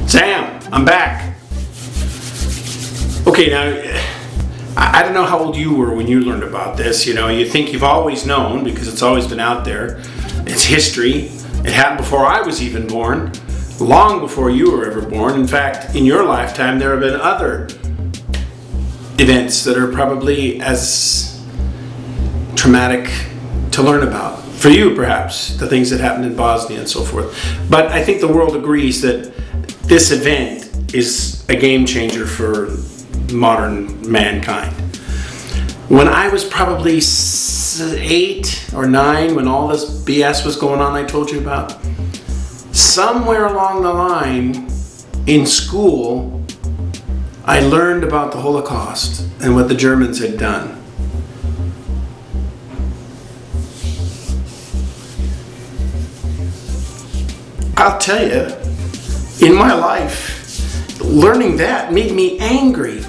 Sam, I'm back. Okay, now, I don't know how old you were when you learned about this. You know, you think you've always known because it's always been out there. It's history. It happened before I was even born, long before you were ever born. In fact, in your lifetime, there have been other events that are probably as traumatic to learn about. For you, perhaps, the things that happened in Bosnia and so forth. But I think the world agrees that this event is a game changer for modern mankind. When I was probably 8 or 9, when all this BS was going on I told you about, somewhere along the line in school, I learned about the Holocaust and what the Germans had done. I'll tell you, in my life, learning that made me angry.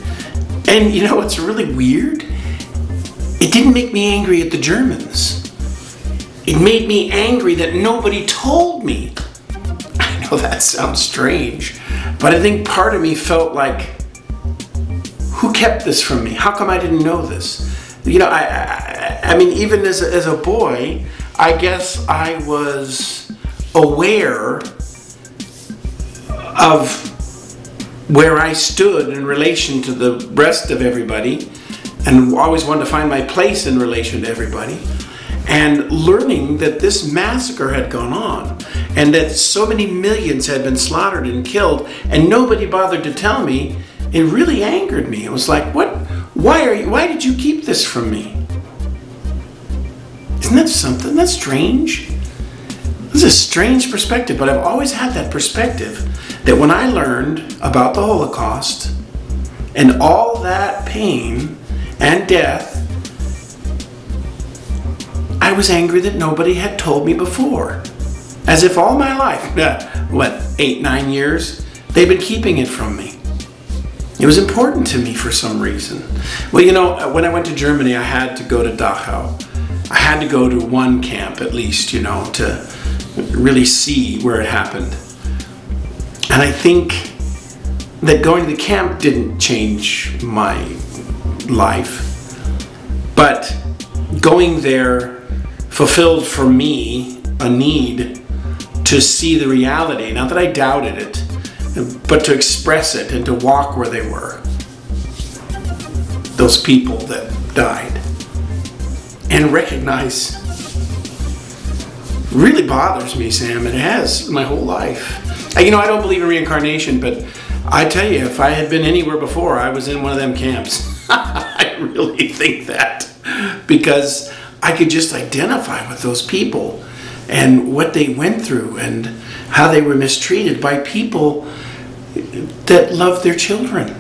And you know what's really weird? It didn't make me angry at the Germans. It made me angry that nobody told me. I know that sounds strange, but I think part of me felt like, who kept this from me? How come I didn't know this? You know, I mean, even as a boy, I guess I was aware of where I stood in relation to the rest of everybody, and always wanted to find my place in relation to everybody, and learning that this massacre had gone on and that so many millions had been slaughtered and killed and nobody bothered to tell me, it really angered me. It was like, what? Why did you keep this from me? Isn't that something? That's strange. This is a strange perspective, but I've always had that perspective that when I learned about the Holocaust and all that pain and death, I was angry that nobody had told me before. As if all my life, what, 8, 9 years, they've been keeping it from me. It was important to me for some reason. Well, you know, when I went to Germany, I had to go to Dachau. I had to go to one camp at least, you know, to really see where it happened. And I think that going to the camp didn't change my life, but going there fulfilled for me a need to see the reality. Not that I doubted it, but to express it and to walk where they were. Those people that died. And recognize, really bothers me, Sam. It has my whole life. You know, I don't believe in reincarnation, but I tell you, if I had been anywhere before, I was in one of them camps. I really think that, because I could just identify with those people and what they went through and how they were mistreated by people that love their children,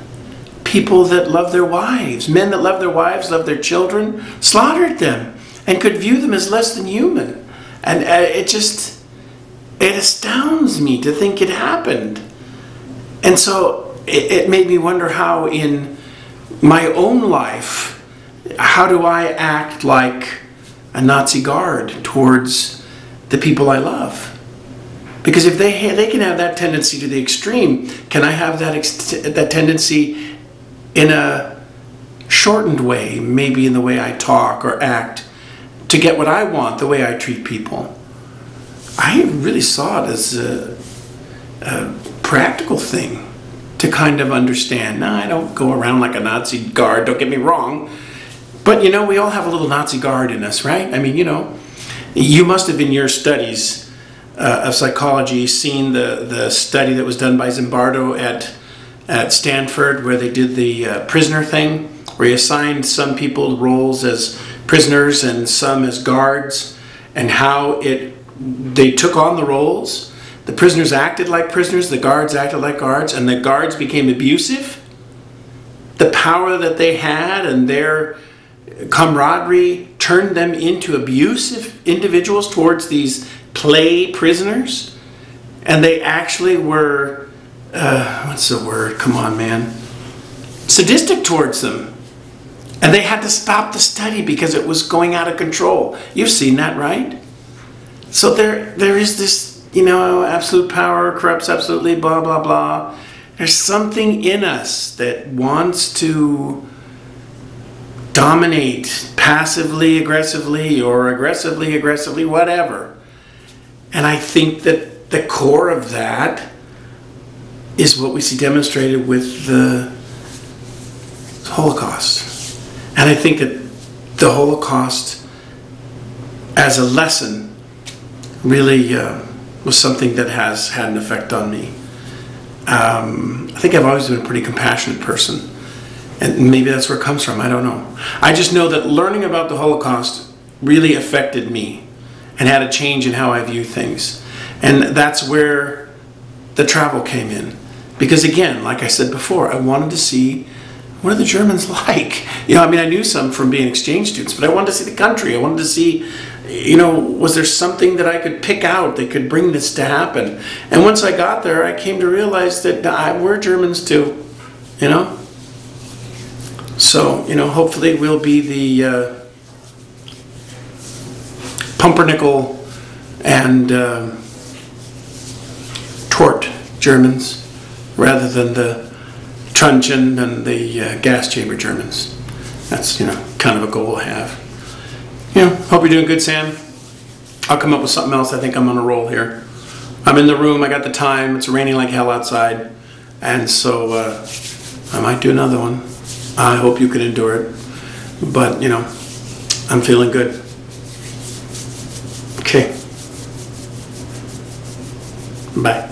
people that love their wives, men that love their wives, love their children, slaughtered them and could view them as less than human. And it astounds me to think it happened. And so it made me wonder how in my own life, how do I act like a Nazi guard towards the people I love? Because if they can have that tendency to the extreme, can I have that tendency in a shortened way, maybe in the way I talk or act, to get what I want, the way I treat people? I really saw it as a practical thing to kind of understand. Now, I don't go around like a Nazi guard, don't get me wrong, but you know, we all have a little Nazi guard in us, right? I mean, you know, you must have in your studies of psychology seen the study that was done by Zimbardo at Stanford, where they did the prisoner thing, where he assigned some people roles as prisoners and some as guards, and how they took on the roles. The prisoners acted like prisoners, the guards acted like guards, and the guards became abusive. The power that they had and their camaraderie turned them into abusive individuals towards these play prisoners. And they actually were, what's the word? Come on, man. Sadistic towards them. And they had to stop the study because it was going out of control. You've seen that, right? So there is this absolute power corrupts absolutely, blah, blah, blah. There's something in us that wants to dominate passively, aggressively, or aggressively, whatever. And I think that the core of that is what we see demonstrated with the Holocaust. And I think that the Holocaust as a lesson really was something that has had an effect on me. I think I've always been a pretty compassionate person, and maybe that's where it comes from. I don't know. I just know that learning about the Holocaust really affected me and had a change in how I view things. And that's where the travel came in. Because again, like I said before, I wanted to see, what are the Germans like? I knew some from being exchange students, but I wanted to see the country. I wanted to see, was there something that I could pick out that could bring this to happen? And once I got there, I came to realize that we're Germans too, So, hopefully we'll be the pumpernickel and Tort Germans rather than the truncheon and the gas chamber Germans. That's, kind of a goal I have. Hope you're doing good, Sam. I'll come up with something else. I think I'm on a roll here. I'm in the room. I got the time. It's raining like hell outside. And so I might do another one. I hope you can endure it. But, I'm feeling good. Okay. Bye.